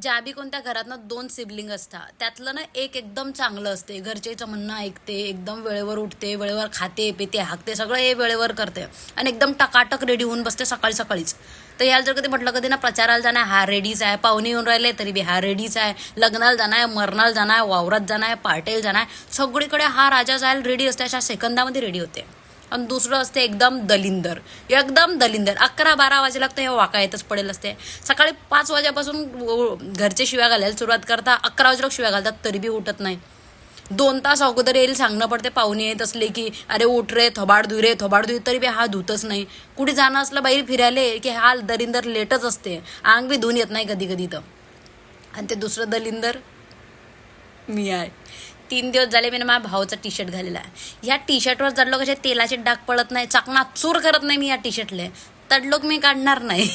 ज्या बी कोणत्या घरातनं 2 सिबलिंग असतात त्यातलं ना एक एकदम चांगलं असते, घरचेचं म्हणणं ऐकते, एकदम वेळेवर उठते, वेळेवर खाते पिते हाकते, सगळं हे वेळेवर करते आणि एकदम टकाटक रेडी होऊन बसते सकाळी सकाळीच. तर याला जर कधी म्हटलं कधी ना प्रचाराला जाणार हा रेडीच आहे, पाहुणे येऊन राहिले तरी बी हा रेडीच आहे, लग्नाला जाणार, मरणाला जाणार, वावरात जाणार, पार्टेला जाणार, सगळीकडे हा राजा जायला रेडी असते, अशा सेकंदामध्ये रेडी होते. आणि दुसरं असते एकदम दलिंदर, एकदम दलिंदर. 11-12 वाजे लागतं हे वाका येतच पडेल असते. सकाळी 5 वाजेपासून घरचे शिव्या घालायला सुरुवात करता, 11 वाजेला शिव्या घालतात तरी बी उठत नाही. 2 तास अगोदर येईल सांगणं पडते पाहुणे येत असले की अरे उठ रे थोबाड धुई, तरी बी हा धुतच नाही. कुठे जाणं असलं बाहेर फिरायला की हा दलिंदर लेटच असते, अंग बी धुवून येत नाही कधी कधी तर. आणि ते दुसरं दलिंदर मी आहे. 3 दिवस झाले मी ना माझ्या भावाचा टी शर्ट घालेला आहे. ह्या टी शर्टवर जडलो कसे तेलाचे डाग पडत नाही, चाकणा चूर करत नाही मी या टी शर्टले, तडलोक मी काढणार नाही.